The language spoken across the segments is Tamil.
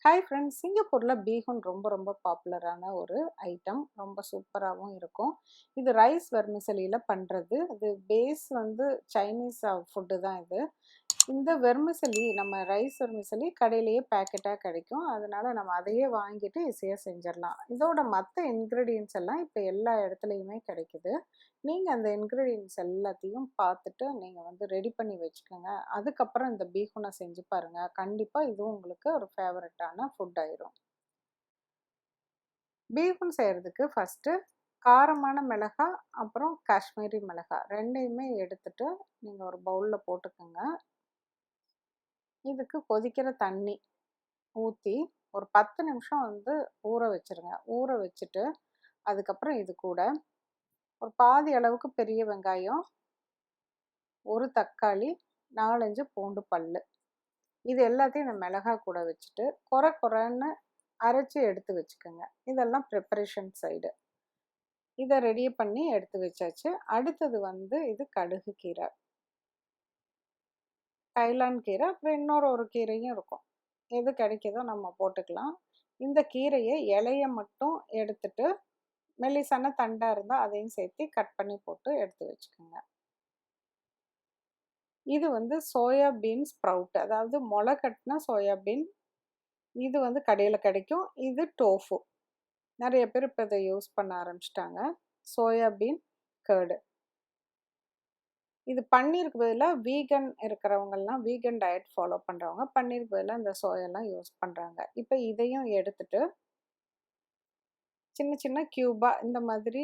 ஹாய் ஃப்ரெண்ட்ஸ், சிங்கப்பூரில் பீஹூன் ரொம்ப பாப்புலரான ஒரு ஐட்டம். ரொம்ப சூப்பராகவும் இருக்கும். இது ரைஸ் வெர்மிசலியில் பண்ணுறது. இது பேஸ் வந்து சைனீஸ் ஃபுட்டு தான் இது. இந்த வெர்மிசலி நம்ம ரைஸ் வெர்மிசலி கடையிலேயே பேக்கெட்டாக கிடைக்கும். அதனால் நம்ம அதையே வாங்கிட்டு ஈஸியாக செஞ்சிடலாம். இதோட மற்ற இன்க்ரீடியன்ட்ஸ் எல்லாம் இப்போ எல்லா இடத்துலையுமே கிடைக்குது. நீங்கள் அந்த இன்க்ரீடியன்ட்ஸ் எல்லாத்தையும் பார்த்துட்டு நீங்கள் வந்து ரெடி பண்ணி வச்சுக்கோங்க. அதுக்கப்புறம் இந்த பீஹூனை செஞ்சு பாருங்கள். கண்டிப்பாக இதுவும் உங்களுக்கு ஒரு ஃபேவரட்டான ஃபுட் ஆயிரும். பீஹூன் செய்கிறதுக்கு ஃபஸ்ட்டு காரமான மிளகாய் அப்புறம் காஷ்மீரி மிளகாய் ரெண்டையுமே எடுத்துட்டு நீங்கள் ஒரு பவுலில் போட்டுக்கோங்க. இதுக்கு கொதிக்கிற தண்ணி ஊற்றி ஒரு 10 நிமிஷம் வந்து ஊற வச்சுருங்க. ஊற வச்சுட்டு அதுக்கப்புறம் இது கூட ஒரு பாதி அளவுக்கு பெரிய வெங்காயம், ஒரு தக்காளி, 4-5 பூண்டு பல், இது எல்லாத்தையும் இந்த மிளகாய் கூட வச்சுட்டு கொரன்னு அரைச்சி எடுத்து வச்சுக்கோங்க. இதெல்லாம் ப்ரிப்பரேஷன் சைடு. இதை ரெடி பண்ணி எடுத்து வச்சாச்சு. அடுத்தது வந்து இது கடுகு கீரை, தைலான் கீரை, அப்புறம் இன்னொரு ஒரு கீரையும் இருக்கும். எது கிடைக்குதோ நம்ம போட்டுக்கலாம். இந்த கீரையை இலையை மட்டும் எடுத்துட்டு மெல்லிசான தண்டாக இருந்தால் அதையும் சேர்த்து கட் பண்ணி போட்டு எடுத்து வச்சுக்கோங்க. இது வந்து சோயா பீன் ஸ்ப்ரவுட், அதாவது முளை கட்டின சோயாபீன். இது வந்து கடையில் கிடைக்கும். இது டோஃபு. நிறைய பேர் இப்போ இதை யூஸ் பண்ண ஆரம்பிச்சிட்டாங்க. Soybean curd. இது பன்னீருக்கு பதிலாக வீகன் இருக்கிறவங்கெல்லாம், வீகன் டயட் ஃபாலோ பண்ணுறவங்க பன்னீருக்கு பதிலாக இந்த சோயெல்லாம் யூஸ் பண்ணுறாங்க. இப்போ இதையும் எடுத்துட்டு சின்ன சின்ன க்யூபாக இந்த மாதிரி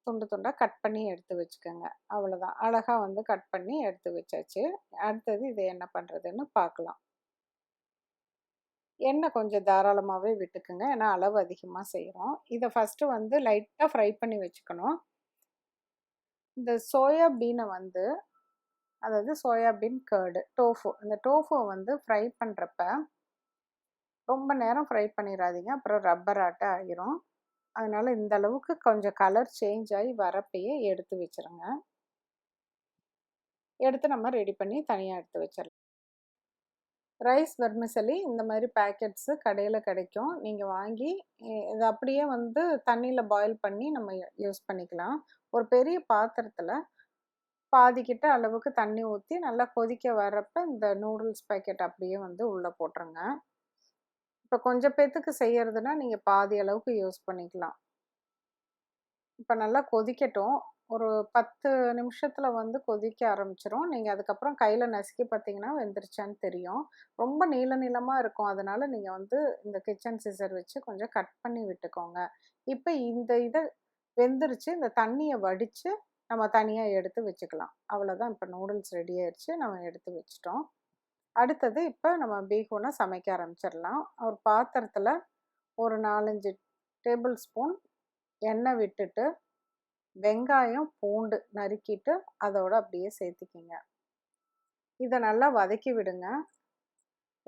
துண்டு துண்டாக கட் பண்ணி எடுத்து வச்சுக்கோங்க. அவ்வளோதான். அழகாக வந்து கட் பண்ணி எடுத்து வச்சாச்சு. அடுத்தது இதை என்ன பண்ணுறதுன்னு பார்க்கலாம். எண்ணெய் கொஞ்சம் தாராளமாகவே விட்டுக்குங்க, ஏன்னா அளவு அதிகமாக செய்கிறோம். இதை ஃபஸ்ட்டு வந்து லைட்டாக ஃப்ரை பண்ணி வச்சுக்கணும். இந்த சோயாபீனை வந்து, அதாவது சோயாபீன் கர்டு டோஃபு, இந்த டோஃபுவை வந்து ஃப்ரை பண்ணுறப்ப ரொம்ப நேரம் ஃப்ரை பண்ணிடாதீங்க, அப்புறம் ரப்பர் ஆட்ட ஆகிரும். அதனால் இந்த அளவுக்கு கொஞ்சம் கலர் சேஞ்ச் ஆகி வரப்பையே எடுத்து வச்சுருங்க. எடுத்து நம்ம ரெடி பண்ணி தனியாக எடுத்து வச்சிடலாம். ரைஸ் வெர்மிசலி இந்த மாதிரி பேக்கெட்ஸு கடையில் கிடைக்கும். நீங்கள் வாங்கி இதை அப்படியே வந்து தண்ணியில் பாயில் பண்ணி நம்ம யூஸ் பண்ணிக்கலாம். ஒரு பெரிய பாத்திரத்தில் பாதிக்கிட்ட அளவுக்கு தண்ணி ஊற்றி நல்லா கொதிக்க வர்றப்ப இந்த நூடுல்ஸ் பேக்கெட் அப்படியே வந்து உள்ளே போட்டுருங்க. இப்போ கொஞ்சம் பேத்துக்கு செய்கிறதுனா நீங்கள் பாதி அளவுக்கு யூஸ் பண்ணிக்கலாம். இப்போ நல்லா கொதிக்கட்டும். ஒரு 10 நிமிஷத்தில் வந்து கொதிக்க ஆரம்பிச்சிரும். நீங்கள் அதுக்கப்புறம் கையில் நசுக்கி பார்த்தீங்கன்னா வெந்துருச்சான்னு தெரியும். ரொம்ப நீளமாக இருக்கும். அதனால் நீங்கள் வந்து இந்த கிச்சன் சிசர் வச்சு கொஞ்சம் கட் பண்ணி விட்டுக்கோங்க. இப்போ இந்த இதை வெந்துருச்சு. இந்த தண்ணியை வடித்து நம்ம தனியாக எடுத்து வச்சுக்கலாம். அவ்வளோதான். இப்போ நூடுல்ஸ் ரெடி ஆயிடுச்சு. நம்ம எடுத்து வச்சிட்டோம். அடுத்தது இப்போ நம்ம பீஹூனை சமைக்க ஆரம்பிச்சிடலாம். ஒரு பாத்திரத்தில் ஒரு 4-5 டேபிள் ஸ்பூன் எண்ணெய் விட்டுட்டு வெங்காயம், பூண்டு நறுக்கிட்டு அதோட அப்படியே சேர்த்துக்கிங்க. இதை நல்லா வதக்கி விடுங்க.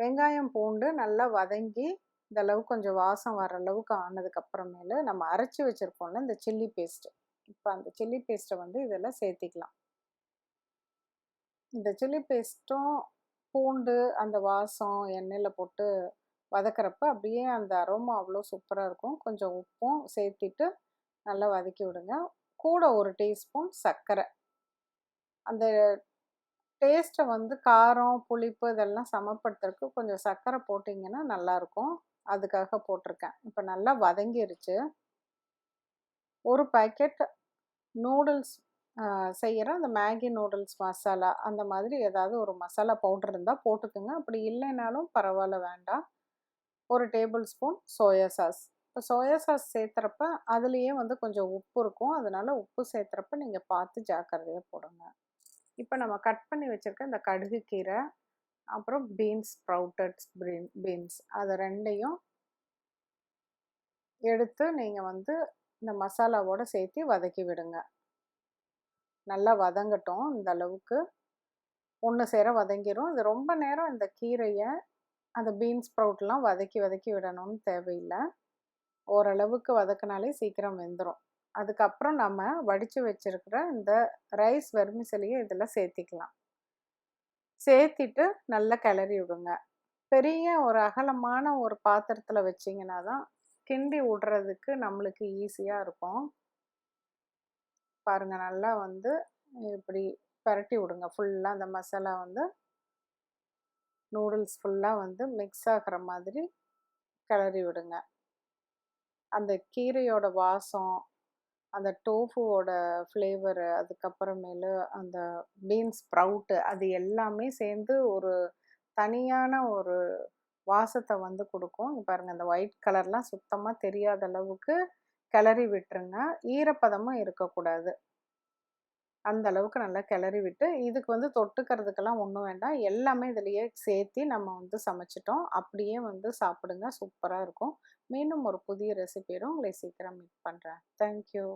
வெங்காயம் பூண்டு நல்லா வதங்கி இந்த அளவுக்கு கொஞ்சம் வாசம் வர அளவுக்கு ஆனதுக்கப்புறமேலு நம்ம அரைச்சி வச்சுருக்கோம்ல இந்த சில்லி பேஸ்ட்டு, இப்போ அந்த சில்லி பேஸ்ட்டை வந்து இதெல்லாம் சேர்த்திக்கலாம். இந்த சில்லி பேஸ்ட்டும் பூண்டு அந்த வாசம் எண்ணெயில் போட்டு வதக்கிறப்ப அப்படியே அந்த அரோமா அவ்வளோ சூப்பராக இருக்கும். கொஞ்சம் உப்பும் சேர்த்திட்டு நல்லா வதக்கி விடுங்க. கூட ஒரு டீஸ்பூன் சர்க்கரை. அந்த டேஸ்ட்டை வந்து காரம், புளிப்பு இதெல்லாம் சமப்படுத்துறதுக்கு கொஞ்சம் சர்க்கரை போட்டிங்கன்னா நல்லாயிருக்கும். அதுக்காக போட்டிருக்கேன். இப்போ நல்லா வதங்கிருச்சு. ஒரு பேக்கெட் நூடுல்ஸ் செய்கிற அந்த மேகி நூடுல்ஸ் மசாலா, அந்த மாதிரி ஏதாவது ஒரு மசாலா பவுடர் இருந்தால் போட்டுக்குங்க. அப்படி இல்லைனாலும் பரவாயில்ல, வேண்டாம். ஒரு டேபிள் ஸ்பூன் சோயா சாஸ். இப்போ சோயா சாஸ் சேர்த்துறப்ப அதுலேயே வந்து கொஞ்சம் உப்பு இருக்கும். அதனால் உப்பு சேர்த்துறப்ப நீங்கள் பார்த்து ஜாக்கிரதையாக போடுங்க. இப்போ நம்ம கட் பண்ணி வச்சுருக்க இந்த கடுகு கீரை, அப்புறம் பீன்ஸ், ஸ்ப்ரவுட்டட் பீன்ஸ், அதை ரெண்டையும் எடுத்து நீங்கள் வந்து இந்த மசாலாவோடு சேர்த்து வதக்கி விடுங்க. நல்லா வதங்கட்டும். இந்த அளவுக்கு ஒன்று சேர வதங்கிடும். இது ரொம்ப நேரம் இந்த கீரையை அந்த பீன்ஸ் ஸ்ப்ரவுட்லாம் வதக்கி விடணும்னு தேவையில்லை. ஓரளவுக்கு வதக்கினாலே சீக்கிரம் வெந்துடும். அதுக்கப்புறம் நம்ம வடித்து வச்சுருக்கிற இந்த ரைஸ் வெர்மிசலியை இதில் சேர்த்திக்கலாம். சேர்த்திட்டு நல்லா கிளறி விடுங்க. பெரிய ஒரு அகலமான ஒரு பாத்திரத்துல வச்சீங்கன்னா தான் கிண்டி விடுறதுக்கு நம்மளுக்கு ஈஸியா இருக்கும். பாருங்க நல்லா வந்து இப்படி பெரட்டி விடுங்க. ஃபுல்லா அந்த மசாலா வந்து நூடுல்ஸ் ஃபுல்லா வந்து மிக்ஸ் ஆகுற மாதிரி கிளறி விடுங்க. அந்த கீரையோட வாசம், அந்த டோஃபுவோட ஃப்ளேவரு, அதுக்கப்புறமேலு அந்த பீன்ஸ் ஸ்ப்ரவுட்டு அது எல்லாமே சேர்ந்து ஒரு தனியான ஒரு வாசத்த வந்து குடுக்கும். இங்க பாருங்க அந்த ஒயிட் கலர்லாம் சுத்தமா தெரியாத அளவுக்கு கிளறி விட்டுருங்க. ஈரப்பதமும் இருக்கக்கூடாது. அந்த அளவுக்கு நல்லா கிளறி விட்டு, இதுக்கு வந்து தொட்டுக்கிறதுக்கெல்லாம் ஒண்ணும் வேண்டாம். எல்லாமே இதிலேயே சேர்த்தி நம்ம வந்து சமைச்சுட்டோம். அப்படியே வந்து சாப்பிடுங்க. சூப்பரா இருக்கும். மீண்டும் ஒரு புதிய ரெசிபியோட உங்களை சீக்கிரம் மீட் பண்றேன். Thank you.